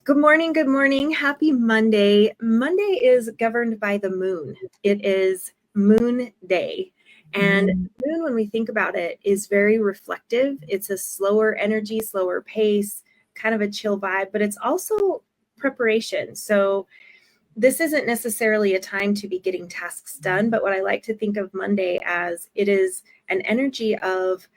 Good morning. Good morning. Happy Monday. Monday is governed by the moon. It is Moon Day. And moon, when we think about it, is very reflective. It's a slower energy, slower pace, kind of a chill vibe, but it's also preparation. So this isn't necessarily a time to be getting tasks done, but what I like to think of Monday as it is an energy of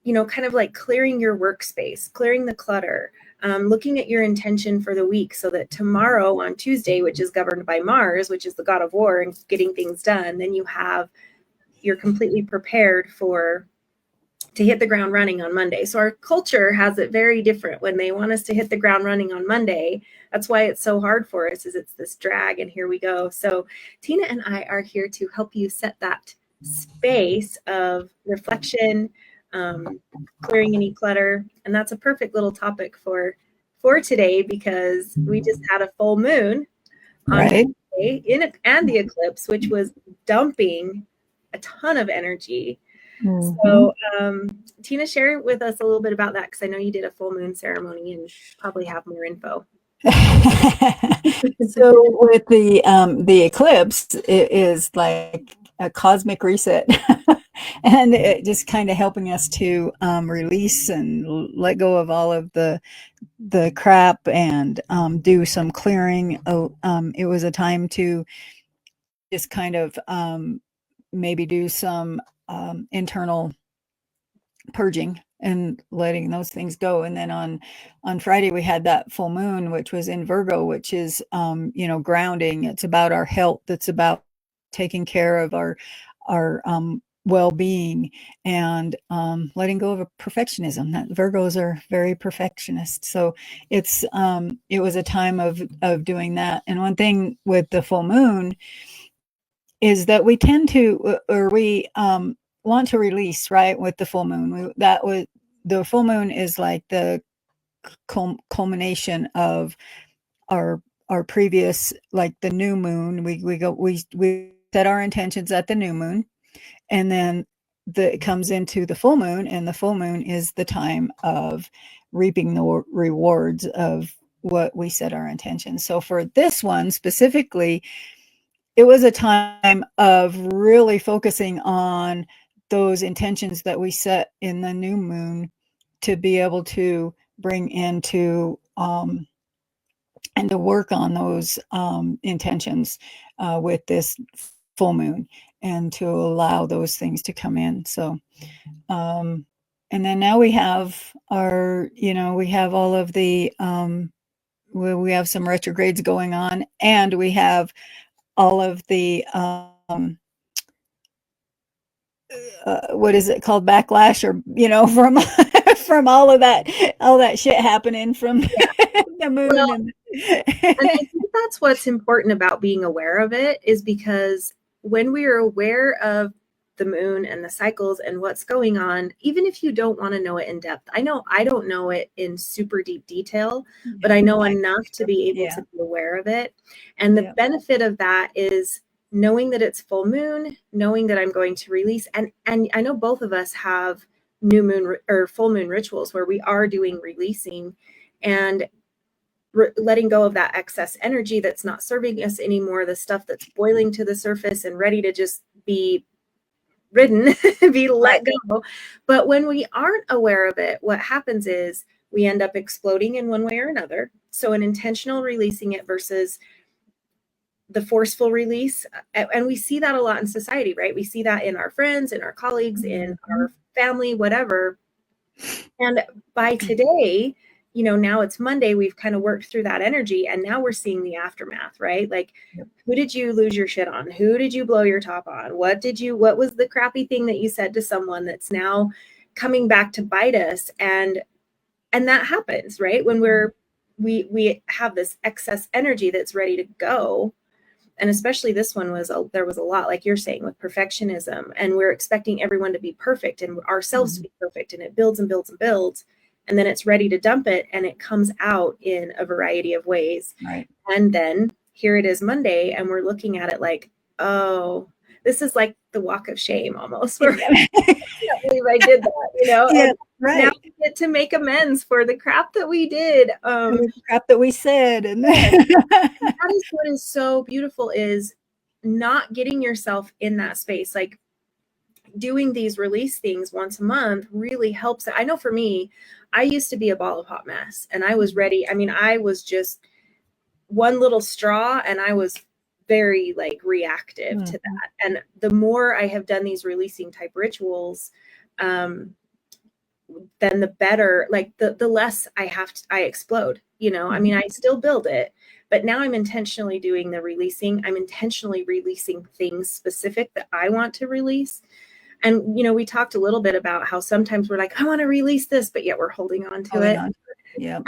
kind of like clearing your workspace, clearing the clutter, looking at your intention for the week so that tomorrow on Tuesday, which is governed by Mars, which is the god of war and getting things done, then you're completely prepared to hit the ground running on Monday. So our culture has it very different when they want us to hit the ground running on Monday. That's why it's so hard for us, is it's this drag and here we go. So Tina and I are here to help you set that space of reflection, clearing any clutter. And that's a perfect little topic for today because we just had a full moon on Wednesday and the eclipse, which was dumping a ton of energy. So, Tina, share with us a little bit about that because I know you did a full moon ceremony and probably have more info. So with the eclipse, it is like a cosmic reset, and it just kind of helping us to release and let go of all of the crap and do some clearing. It was a time to just kind of maybe do some internal purging and letting those things go. And then on Friday we had that full moon, which was in Virgo, which is grounding. It's about our health. It's about taking care of our well-being and letting go of perfectionism. That Virgos are very perfectionist. So it was a time of doing that. And one thing with the full moon is that we tend to, or we want to release, right, with the full moon. The full moon is like the culmination of our previous, like the new moon. We set our intentions at the new moon, and then it comes into the full moon, and the full moon is the time of reaping the rewards of what we set our intentions. So for this one specifically, it was a time of really focusing on those intentions that we set in the new moon to be able to bring into and to work on those intentions with this full moon and to allow those things to come in. So and then now we have we have all of the we have some retrogrades going on, and we have all of the what is it called, backlash, or from from all that shit happening from the moon. Well, and I think that's what's important about being aware of it, is because when we are aware of the moon and the cycles and what's going on, even if you don't want to know it in depth, I know I don't know it in super deep detail, but I know enough to be able to be aware of it. And the benefit of that is knowing that it's full moon, knowing that I'm going to release. And I know both of us have new moon or full moon rituals where we are doing releasing and letting go of that excess energy that's not serving us anymore, the stuff that's boiling to the surface and ready to just be ridden, be let go. But when we aren't aware of it, what happens is we end up exploding in one way or another. So an intentional releasing it versus the forceful release. And we see that a lot in society, right? We see that in our friends, in our colleagues, in our family, whatever. And by today, now it's Monday, we've kind of worked through that energy, and now we're seeing the aftermath, right? Like, who did you lose your shit on? Who did you blow your top on? What was the crappy thing that you said to someone that's now coming back to bite us? And that happens, right? When we have this excess energy that's ready to go. And especially this one there was a lot, like you're saying, with perfectionism, and we're expecting everyone to be perfect and ourselves to be perfect, and it builds and builds and builds. And then it's ready to dump it, and it comes out in a variety of ways. Right. And then here it is Monday, and we're looking at it like, oh, this is like the walk of shame almost. I can't believe I did that, Yeah. now right. we get to make amends for the crap that we did. The crap that we said. And That is what is so beautiful, is not getting yourself in that space. Like, doing these release things once a month really helps. I know for me, I used to be a ball of hot mess, and I was ready. I mean, I was just one little straw, and I was very like reactive to that. And the more I have done these releasing type rituals, then the better, like the less I explode, you know. I mean, I still build it, but now I'm intentionally doing the releasing. I'm intentionally releasing things specific that I want to release. And, you know, we talked a little bit about how sometimes we're like, I want to release this, but yet we're holding on to it. Yeah.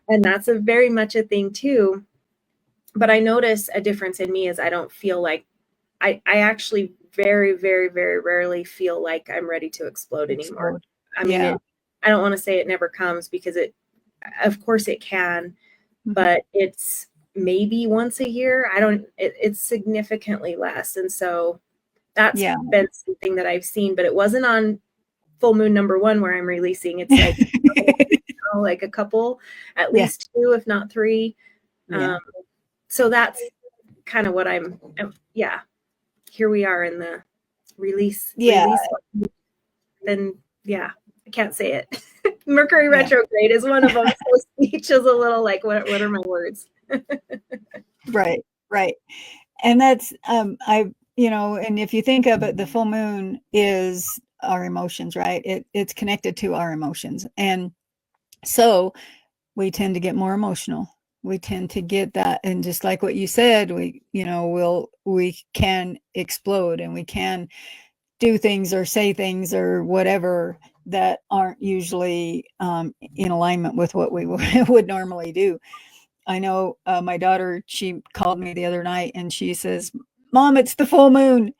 And that's a very much a thing too. But I notice a difference in me is I don't feel like I actually very, very, very rarely feel like I'm ready to explode anymore. I mean, I don't want to say it never comes, because of course it can, but it's maybe once a year. It's significantly less. And so that's been something that I've seen, but it wasn't on full moon number 1 where I'm releasing. It's like, like a couple, at least 2, if not 3. So that's kind of what here we are in the release. Then, I can't say it. Mercury retrograde is one of them. So speech is a little like, what are my words? Right. And that's, and if you think of it, the full moon is our emotions, right? It's connected to our emotions. And so we tend to get more emotional. We tend to get that. And just like what you said, we can explode, and we can do things or say things or whatever that aren't usually in alignment with what we would normally do. I know my daughter, she called me the other night and she says, Mom, it's the full moon.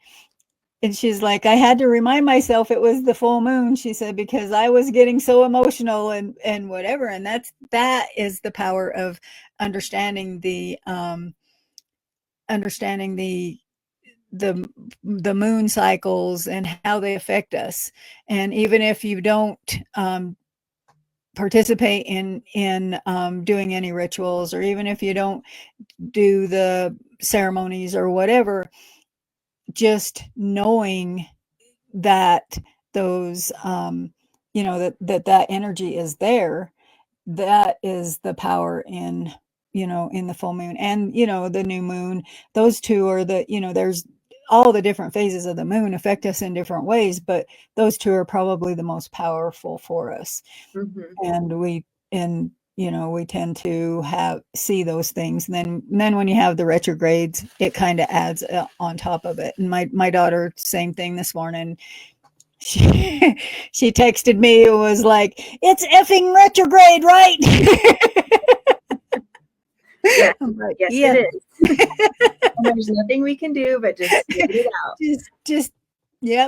And she's like, I had to remind myself it was the full moon, she said, because I was getting so emotional and whatever. And that is the power of understanding the moon cycles and how they affect us. And even if you don't participate in doing any rituals, or even if you don't do the ceremonies or whatever, just knowing that those that energy is there, that is the power in the full moon and the new moon. Those two are there's all the different phases of the moon affect us in different ways, but those two are probably the most powerful for us. And we tend to see those things. And then when you have the retrogrades, it kind of adds on top of it. And my daughter, same thing this morning. She texted me. It was like, it's effing retrograde, right? Like, yes, it is. There's nothing we can do but just get it out.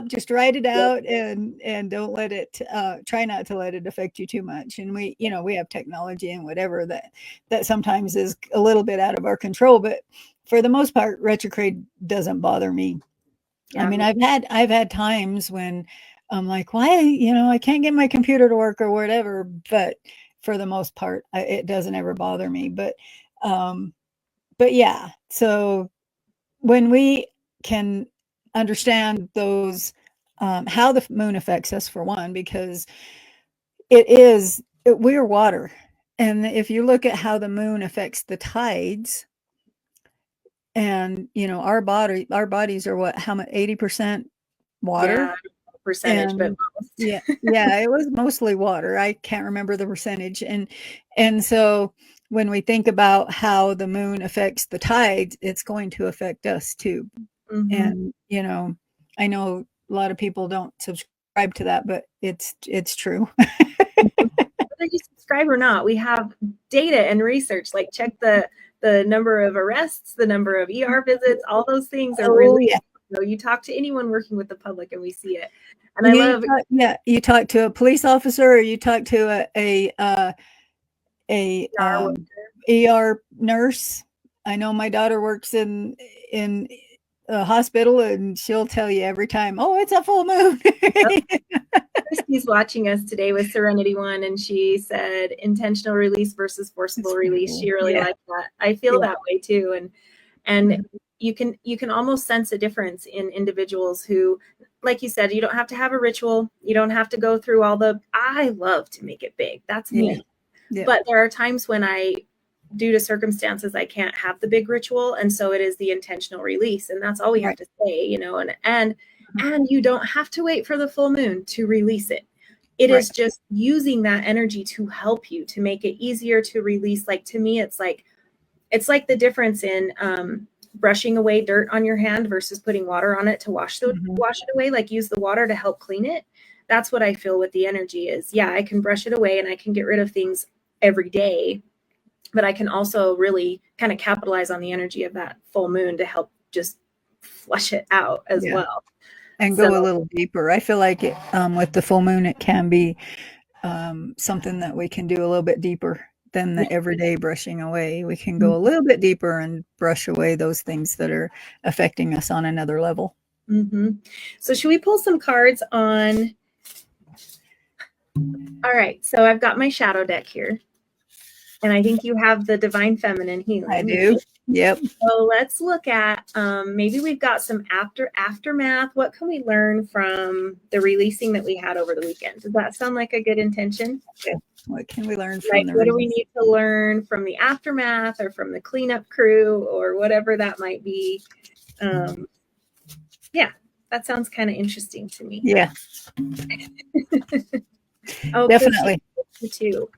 Just write it out and don't let it try not to let it affect you too much. And we have technology and whatever that sometimes is a little bit out of our control, but for the most part, retrograde doesn't bother me. I mean, I've had times when I'm like, why, I can't get my computer to work or whatever, but for the most part, it doesn't ever bother me. But yeah, so when we can understand those, how the moon affects us, for one, because we're water. And if you look at how the moon affects the tides, and our bodies are what, how much, 80% water? Percentage, but most. It was mostly water. I can't remember the percentage. And so when we think about how the moon affects the tides, it's going to affect us too. And I know a lot of people don't subscribe to that, but it's true. Whether you subscribe or not, we have data and research. Like, check the number of arrests, the number of ER visits, all those things are really. You talk to anyone working with the public and we see it. And you talk to a police officer, or you talk to a ER nurse. I know my daughter works in a hospital and she'll tell you every time, oh, it's a full moon. Christy's watching us today with Serenity One, and she said intentional release versus forcible release. She really liked that. I feel that way too. And you can almost sense a difference in individuals who, like you said, you don't have to have a ritual. You don't have to go through I love to make it big. That's me. Yeah. But there are times when due to circumstances, I can't have the big ritual. And so it is the intentional release. And that's all we have to say, and you don't have to wait for the full moon to release it. It is just using that energy to help you, to make it easier to release. Like, to me, it's like the difference in brushing away dirt on your hand versus putting water on it to wash it away. Like, use the water to help clean it. That's what I feel with the energy is. Yeah, I can brush it away and I can get rid of things every day, but I can also really kind of capitalize on the energy of that full moon to help just flush it out as well. And go a little deeper. I feel like with the full moon, it can be something that we can do a little bit deeper than the everyday brushing away. We can go a little bit deeper and brush away those things that are affecting us on another level. So should we pull some cards on? All right. So I've got my shadow deck here. And I think you have the Divine Feminine Healing. I do. Yep. So let's look at maybe we've got some aftermath. What can we learn from the releasing that we had over the weekend? Does that sound like a good intention? Okay. What can we learn from what do we need to learn from the aftermath or from the cleanup crew or whatever that might be? Yeah, that sounds kind of interesting to me. Yeah. Definitely. Too.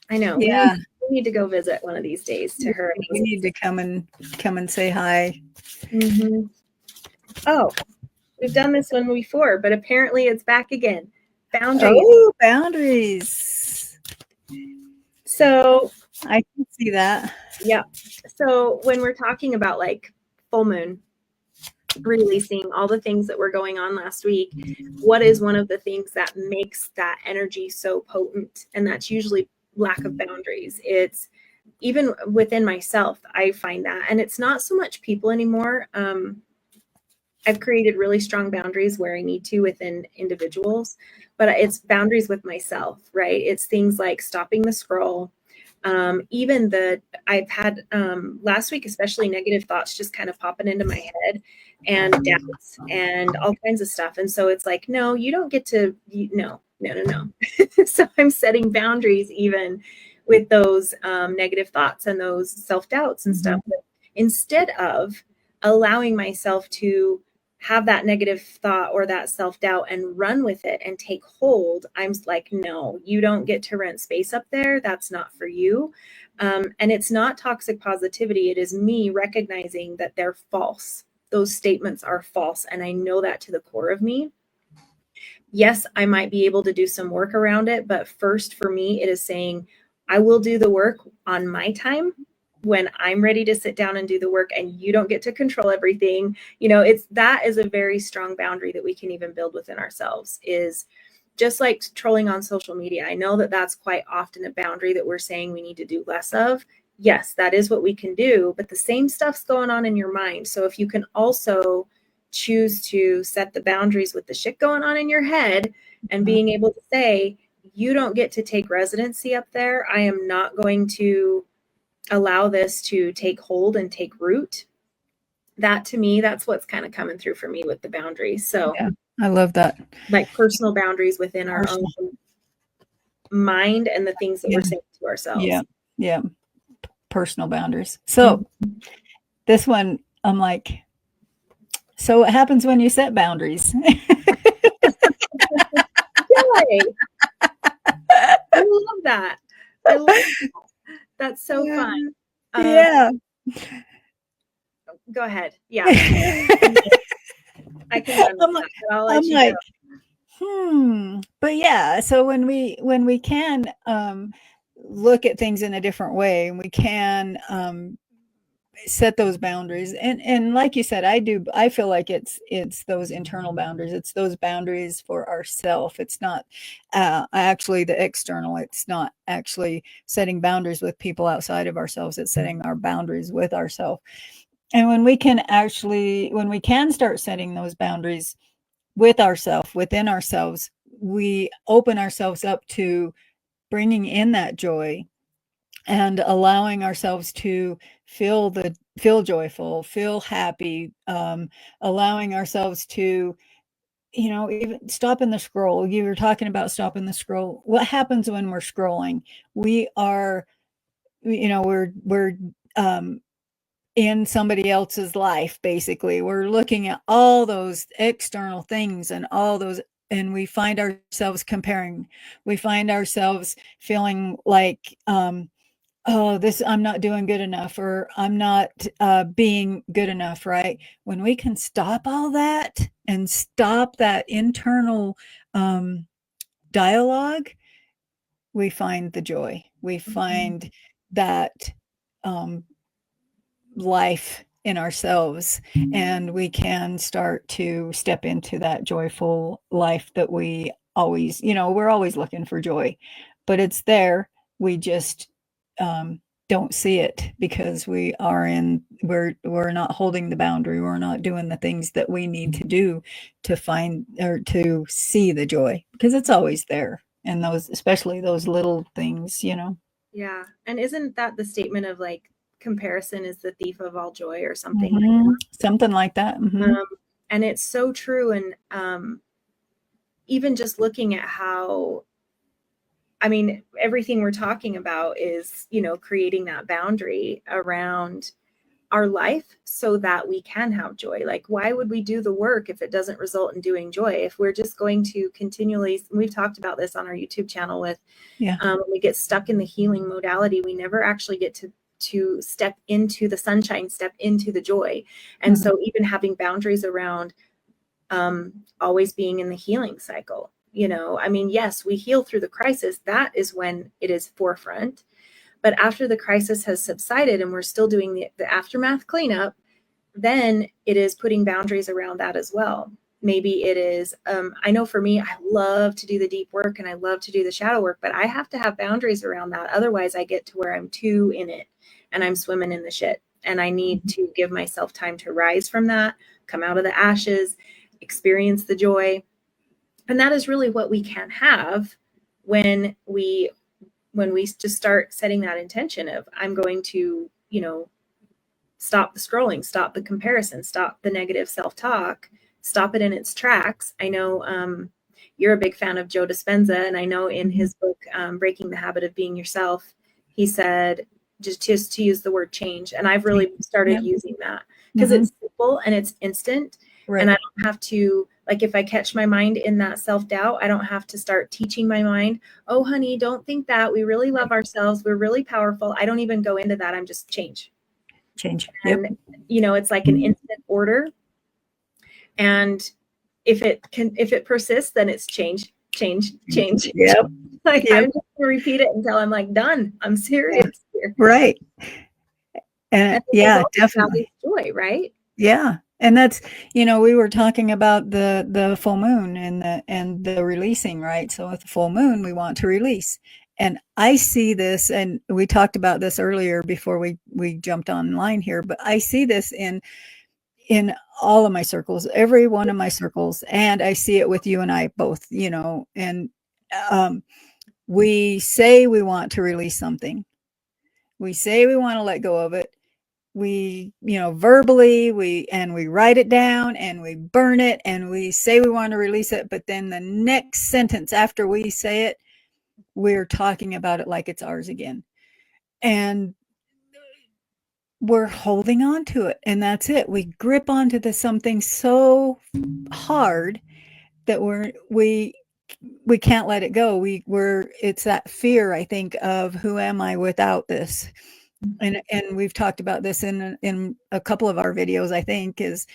I know. Yeah. We need to go visit one of these days to her. We need to come and say hi. Oh, we've done this one before, but apparently it's back again. Boundaries. Oh, boundaries. So I can see that. Yeah. So when we're talking about like full moon, releasing all the things that were going on last week, what is one of the things that makes that energy so potent? And that's usually lack of boundaries. It's even within myself, I find that, and it's not so much people anymore. I've created really strong boundaries where I need to within individuals, but it's boundaries with myself, right? It's things like stopping the scroll. I've had last week, especially negative thoughts just kind of popping into my head and doubts and all kinds of stuff. And so it's like, no, you don't get to, no. So I'm setting boundaries even with those negative thoughts and those self-doubts and stuff. But instead of allowing myself to have that negative thought or that self-doubt and run with it and take hold, I'm like, no, you don't get to rent space up there. That's not for you. And it's not toxic positivity. It is me recognizing that they're false. Those statements are false. And I know that to the core of me. Yes, I might be able to do some work around it. But first, for me, it is saying, I will do the work on my time when I'm ready to sit down and do the work, and you don't get to control everything. That is a very strong boundary that we can even build within ourselves, is just like trolling on social media. I know that that's quite often a boundary that we're saying we need to do less of. Yes, that is what we can do, but the same stuff's going on in your mind. So if you can also choose to set the boundaries with the shit going on in your head and being able to say, you don't get to take residency up there. I am not going to allow this to take hold and take root. That, to me, that's what's kind of coming through for me with the boundaries. So yeah, I love that. Like personal boundaries within our own mind and the things that we're saying to ourselves. Yeah. Personal boundaries. So this one, I'm like, so what happens when you set boundaries? I love that. That's so fun. Yeah. Go ahead. Yeah. I can. I'm like, But yeah. So when we can look at things in a different way, and we can set those boundaries, and like you said, I feel like it's those internal boundaries. It's those boundaries for ourselves. It's not actually the external. It's not actually setting boundaries with people outside of ourselves. It's setting our boundaries with ourselves. And when we can start setting those boundaries with ourselves, within ourselves, we open ourselves up to bringing in that joy and allowing ourselves to feel joyful, feel happy, allowing ourselves to, even stopping the scroll. You were talking about stopping the scroll. What happens when we're scrolling? We are, we're in somebody else's life, basically. We're looking at all those external things and all those, and we find ourselves comparing. We find ourselves feeling like, oh, this, I'm not doing good enough, or I'm not being good enough, right? When we can stop all that and stop that internal dialogue, we find the joy. We find that life in ourselves, and we can start to step into that joyful life that we always, we're always looking for joy, but it's there. We just don't see it because we're not holding the boundary. We're not doing the things that we need to do to find or to see the joy, because it's always there. And those, especially those little things. Yeah. And isn't that the statement of like comparison is the thief of all joy or something like that? Something like that. And it's so true. And even just looking at how, I mean, everything we're talking about is, creating that boundary around our life so that we can have joy. Like, why would we do the work if it doesn't result in doing joy? If we're just going to continually, we've talked about this on our YouTube channel with, when we get stuck in the healing modality, we never actually get to step into the sunshine, step into the joy. And so even having boundaries around always being in the healing cycle, I mean, yes, we heal through the crisis. That is when it is forefront. But after the crisis has subsided and we're still doing the aftermath cleanup, then it is putting boundaries around that as well. Maybe it is, I know for me, I love to do the deep work and I love to do the shadow work, but I have to have boundaries around that. Otherwise, I get to where I'm too in it and I'm swimming in the shit. And I need to give myself time to rise from that, come out of the ashes, experience the joy. And that is really what we can have when we just start setting that intention of, I'm going to, stop the scrolling, stop the comparison, stop the negative self-talk, stop it in its tracks. I know you're a big fan of Joe Dispenza, and I know in his book, Breaking the Habit of Being Yourself, he said just to use the word change. And I've really started using that because it's simple and it's instant. Right. And I don't have to, like, if I catch my mind in that self-doubt, I don't have to start teaching my mind, oh, honey, don't think that. We really love ourselves. We're really powerful. I don't even go into that. I'm just change. And, it's like an instant order. And if it persists, then it's change. Yep. Like, I'm just going to repeat it until I'm like, done. I'm serious here. Right. And yeah, definitely. Joy, right? Yeah. And that's, we were talking about the full moon and the releasing, right? So with the full moon, we want to release. And I see this, and we talked about this earlier before we jumped online here, but I see this in all of my circles, every one of my circles. And I see it with you and I both, and we say we want to release something. We say we want to let go of it. We, verbally, we write it down and we burn it and we say we want to release it. But then the next sentence after we say it, we're talking about it like it's ours again. And we're holding on to it. And that's it. We grip onto something so hard that we can't let it go. It's that fear, I think, of who am I without this? And we've talked about this in a couple of our videos, I think, is,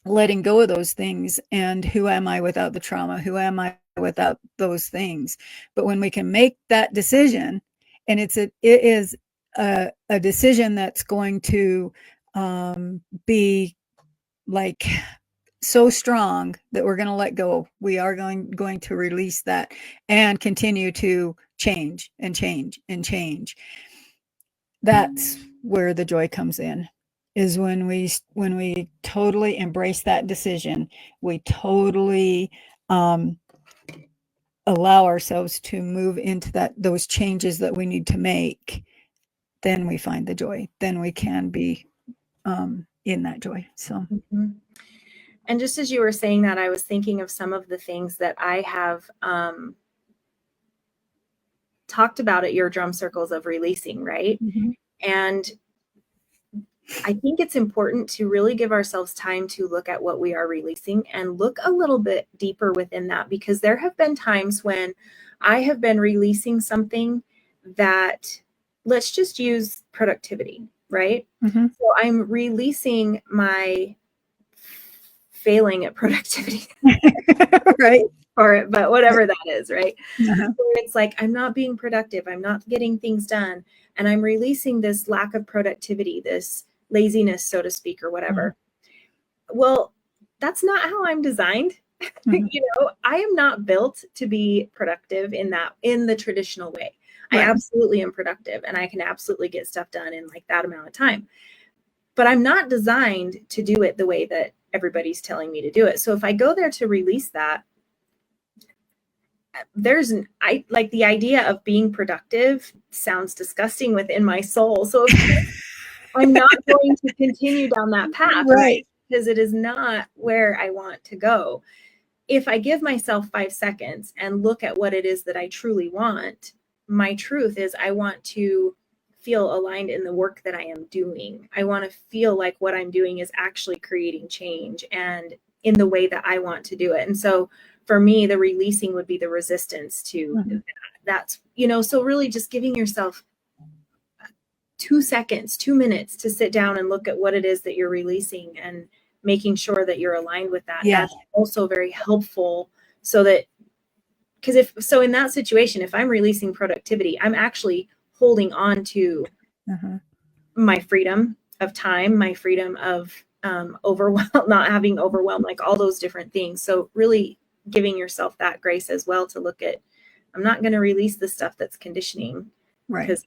letting go of those things. And who am I without the trauma? Who am I without those things? But when we can make that decision, and it is a decision that's going to be like so strong that we're going to let go. We are going to release that and continue to change and change and change. that's where the joy comes in, is when we totally embrace that decision, we totally allow ourselves to move into those changes that we need to make, then we find the joy. Then we can be in that joy. So. Mm-hmm. And just as you were saying that, I was thinking of some of the things that I have talked about at your drum circles of releasing, right? Mm-hmm. And I think it's important to really give ourselves time to look at what we are releasing and look a little bit deeper within that, because there have been times when I have been releasing something that, let's just use productivity, right? Mm-hmm. So I'm releasing my failing at productivity. Right. But whatever that is, right? Uh-huh. So it's like, I'm not being productive. I'm not getting things done. And I'm releasing this lack of productivity, this laziness, so to speak, or whatever. Mm-hmm. Well, that's not how I'm designed. Mm-hmm. I am not built to be productive in the traditional way. Right. I absolutely am productive, and I can absolutely get stuff done in like that amount of time. But I'm not designed to do it the way that everybody's telling me to do it. So if I go there to release that, I like the idea of being productive sounds disgusting within my soul. So I'm not going to continue down that path, right? Because it is not where I want to go. If I give myself 5 seconds and look at what it is that I truly want, my truth is I want to feel aligned in the work that I am doing. I want to feel like what I'm doing is actually creating change and in the way that I want to do it. And so for me, the releasing would be the resistance to mm-hmm. That's, so really just giving yourself 2 seconds, 2 minutes to sit down and look at what it is that you're releasing and making sure that you're aligned with that. Yeah. That's also very helpful, so that, because in that situation, if I'm releasing productivity, I'm actually holding on to my freedom of time, my freedom of overwhelm, not having overwhelm, like all those different things. So really giving yourself that grace as well to look at, I'm not going to release the stuff that's conditioning, because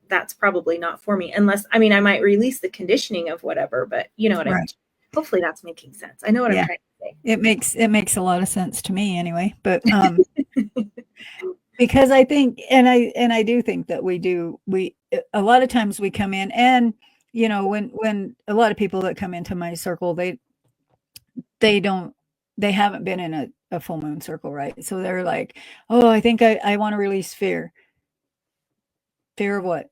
that's probably not for me, unless, I might release the conditioning of whatever, but you know what I mean? Hopefully that's making sense. I know what I'm trying to say. It makes a lot of sense to me anyway, but because I think, and I do think that we a lot of times we come in, and when a lot of people that come into my circle, they haven't been in a full moon circle, right? So they're like, oh, I think I want to release fear. Fear of what?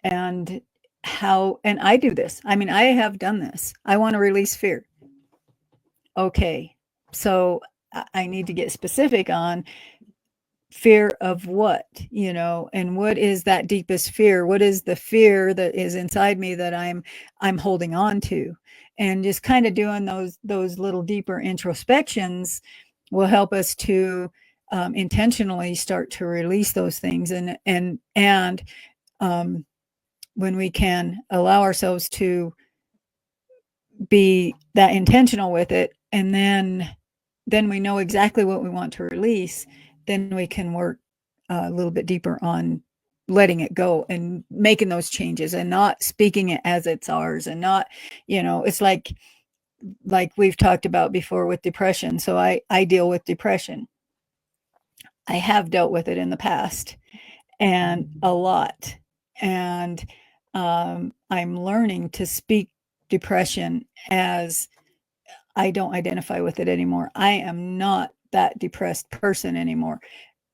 And how? And I do this. I have done this. I want to release fear. Okay, so I need to get specific on fear of what, and what is that deepest fear? What is the fear that is inside me that I'm holding on to? And just kind of doing those little deeper introspections will help us to intentionally start to release those things. And when we can allow ourselves to be that intentional with it, and then we know exactly what we want to release, then we can work a little bit deeper on letting it go and making those changes and not speaking it as it's ours, and not, it's like we've talked about before with depression. So I deal with depression. I have dealt with it in the past, and a lot. And I'm learning to speak depression as, I don't identify with it anymore. I am not that depressed person anymore.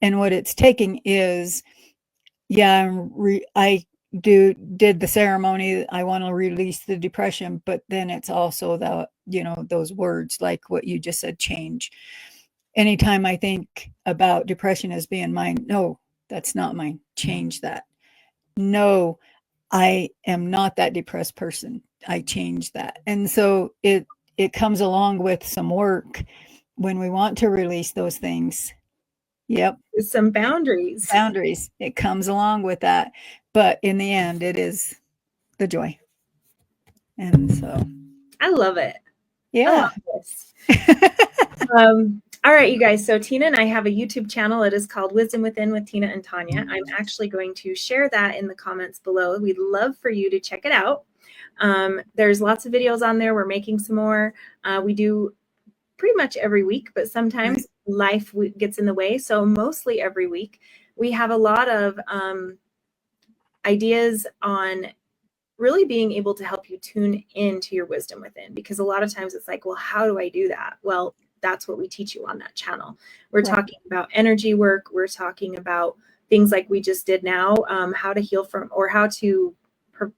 And what it's taking is, I did the ceremony. I want to release the depression, but then it's also those words like what you just said, change. Anytime I think about depression as being mine, no, that's not mine. Change that. No, I am not that depressed person. I change that. And so it comes along with some work when we want to release those things. Yep. Some boundaries. It comes along with that. But in the end, it is the joy. And so I love it. Yeah. I love this. All right, you guys. So Tina and I have a YouTube channel. It is called Wisdom Within with Tina and Tanya. I'm actually going to share that in the comments below. We'd love for you to check it out. There's lots of videos on there. We're making some more. We do pretty much every week, but sometimes life gets in the way. So mostly every week. We have a lot of ideas on really being able to help you tune into your wisdom within, because a lot of times it's like, well, how do I do that? Well, that's what we teach you on that channel. We're talking about energy work. We're talking about things like we just did now, how to heal from, or how to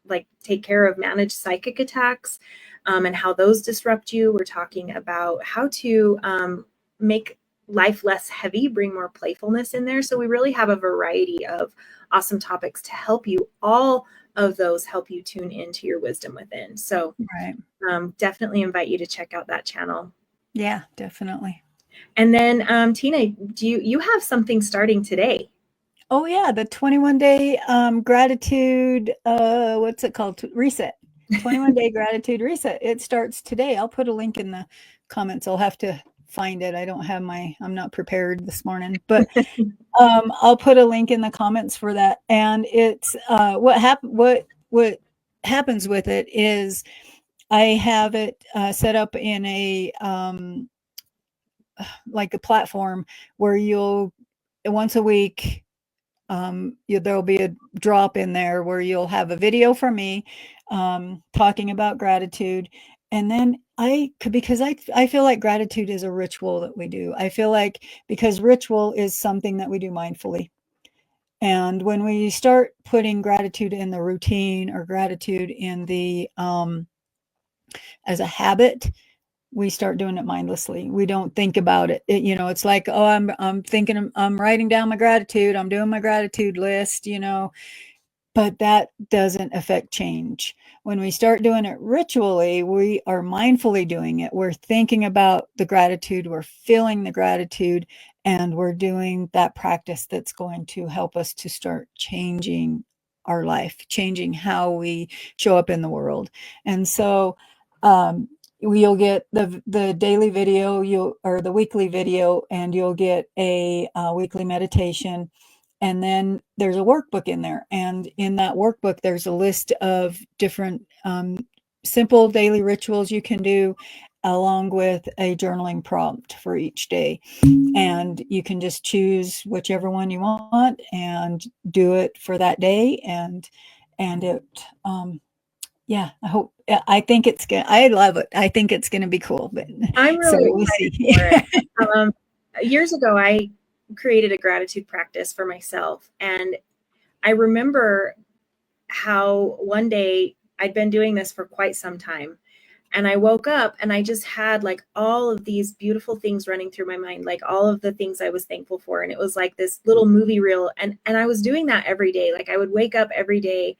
like take care of managed psychic attacks, and how those disrupt you. We're talking about how to make life less heavy, bring more playfulness in there. So we really have a variety of awesome topics to help you. All of those help you tune into your wisdom within. So definitely invite you to check out that channel. Yeah, definitely. And then Tina, do you have something starting today? Oh yeah, the 21-day gratitude, what's it called? Reset. 21-day gratitude reset. It starts today. I'll put a link in the comments. I'll have to find it. I'm not prepared this morning, but I'll put a link in the comments for that. And it's what happens with it is I have it set up in a like a platform where you'll once a week there'll be a drop in there where you'll have a video from me talking about gratitude. And then because I feel like gratitude is a ritual that we do. I feel like because ritual is something that we do mindfully. And when we start putting gratitude in the routine or gratitude in the as a habit, we start doing it mindlessly. We don't think about it. It's like, oh, I'm writing down my gratitude. I'm doing my gratitude list, but that doesn't affect change. When we start doing it ritually, we are mindfully doing it. We're thinking about the gratitude. We're feeling the gratitude, and we're doing that practice that's going to help us to start changing our life, changing how we show up in the world. And so, you'll get the daily video, or the weekly video, and you'll get a weekly meditation. And then there's a workbook in there. And in that workbook, there's a list of different simple daily rituals you can do, along with a journaling prompt for each day. And you can just choose whichever one you want and do it for that day. And it, I think it's good. I love it. I think it's going to be cool. But I'm really excited for it. Years ago, I created a gratitude practice for myself. And I remember how one day I'd been doing this for quite some time. And I woke up and I just had like all of these beautiful things running through my mind, like all of the things I was thankful for. And it was like this little movie reel. And I was doing that every day. Like I would wake up every day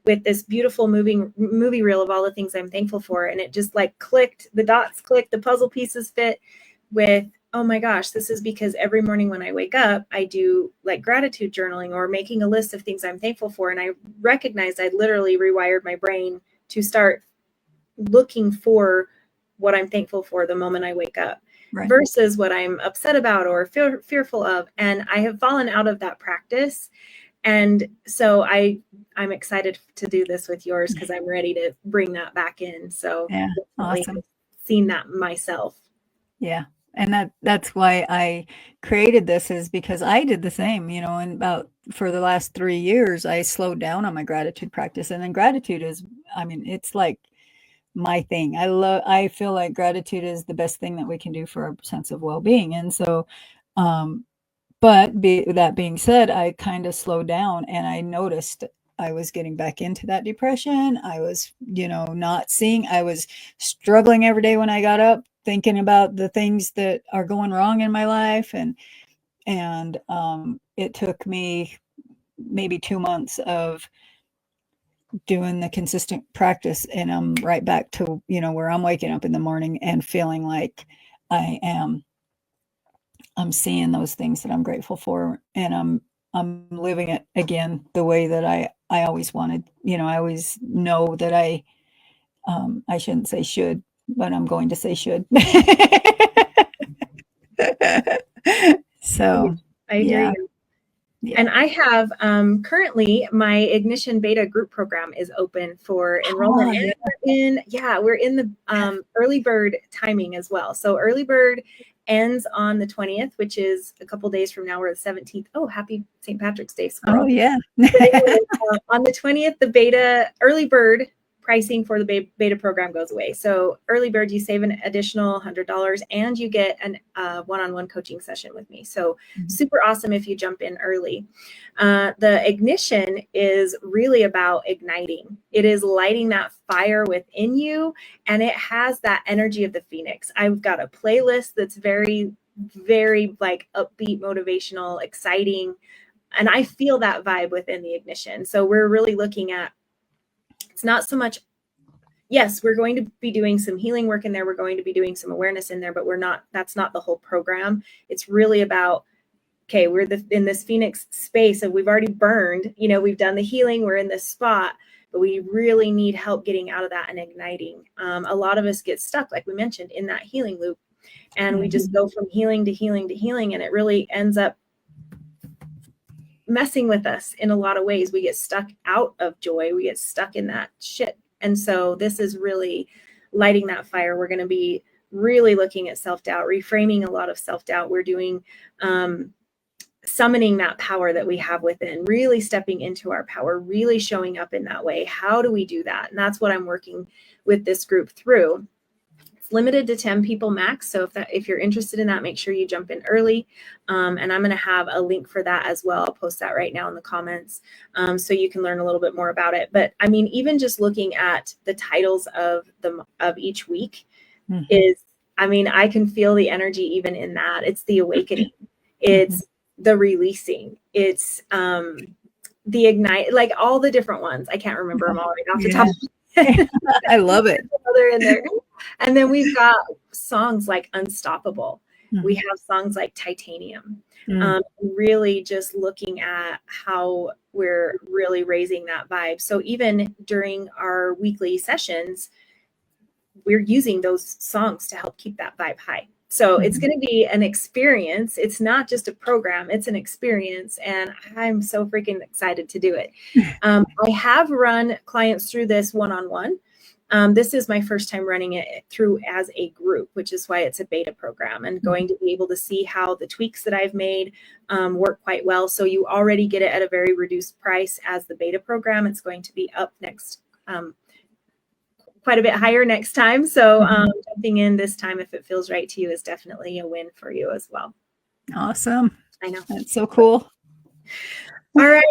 with this beautiful movie reel of all the things I'm thankful for. And it just like clicked, the dots clicked, the puzzle pieces fit with, oh my gosh, this is because every morning when I wake up, I do like gratitude journaling or making a list of things I'm thankful for. And I recognized I'd literally rewired my brain to start looking for what I'm thankful for the moment I wake up, versus what I'm upset about or fearful of. And I have fallen out of that practice. And so I'm excited to do this with yours, because I'm ready to bring that back in. So yeah, awesome. Seen that myself. Yeah. And that's why I created this, is because I did the same, and for the last 3 years, I slowed down on my gratitude practice. And then gratitude is, it's like my thing. I feel like gratitude is the best thing that we can do for our sense of well-being. And so, that being said, I kind of slowed down, and I noticed I was getting back into that depression. I was, I was struggling every day when I got up, thinking about the things that are going wrong in my life. And it took me maybe 2 months of doing the consistent practice, and I'm right back to, where I'm waking up in the morning and feeling like I'm seeing those things that I'm grateful for, and I'm living it again the way that I always wanted. I always know that I shouldn't say should, but I'm going to say should. So, I hear yeah. you. Yeah. And I have currently my Ignition Beta group program is open for enrollment. Oh, And yeah. we're in the early bird timing as well. So early bird ends on the 20th, which is a couple days from now. We're the 17th. Oh, happy St. Patrick's Day, squirrel. Oh, yeah. On the 20th, the early bird pricing for the beta program goes away. So early bird, you save an additional $100 and you get a one-on-one coaching session with me. So super awesome if you jump in early. The Ignition is really about igniting. It is lighting that fire within you, and it has that energy of the Phoenix. I've got a playlist that's very, very like upbeat, motivational, exciting, and I feel that vibe within the Ignition. So we're really looking at, it's not so much, yes, we're going to be doing some healing work in there. We're going to be doing some awareness in there, but that's not the whole program. It's really about, okay, we're in this Phoenix space and we've already burned, we've done the healing, we're in this spot, but we really need help getting out of that and igniting. A lot of us get stuck, like we mentioned, in that healing loop, and we just go from healing to healing to healing, and it really ends up messing with us in a lot of ways. We get stuck out of joy. We get stuck in that shit. And so this is really lighting that fire. We're going to be really looking at self-doubt, reframing a lot of self-doubt. We're doing summoning that power that we have within, really stepping into our power, really showing up in that way. How do we do that? And that's what I'm working with this group through. Limited to 10 people max. So if you're interested in that, make sure you jump in early. And I'm going to have a link for that as well. I'll post that right now in the comments so you can learn a little bit more about it. But I mean, even just looking at the titles of each week is, I mean, I can feel the energy even in that. It's the awakening. It's the releasing. It's the ignite, like all the different ones. I can't remember them all right off the top of my head. I love it. They're in there. And then we've got songs like Unstoppable. We have songs like Titanium. Really just looking at how we're really raising that vibe. So even during our weekly sessions, we're using those songs to help keep that vibe high. So it's going to be an experience. It's not just a program, it's an experience. And I'm so freaking excited to do it. I have run clients through this one-on-one. This is my first time running it through as a group, which is why it's a beta program, and going to be able to see how the tweaks that I've made work quite well. So you already get it at a very reduced price as the beta program. It's going to be up next, quite a bit higher next time. So jumping in this time, if it feels right to you, is definitely a win for you as well. Awesome. I know. That's so cool. All right.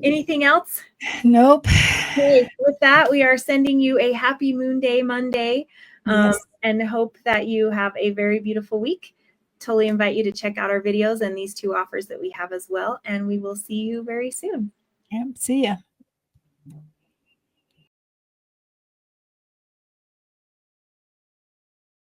Anything else? Nope. Okay. With that, we are sending you a happy Moon Day Monday, and hope that you have a very beautiful week. Totally invite you to check out our videos and these 2 offers that we have as well. And we will see you very soon. Yep. See ya.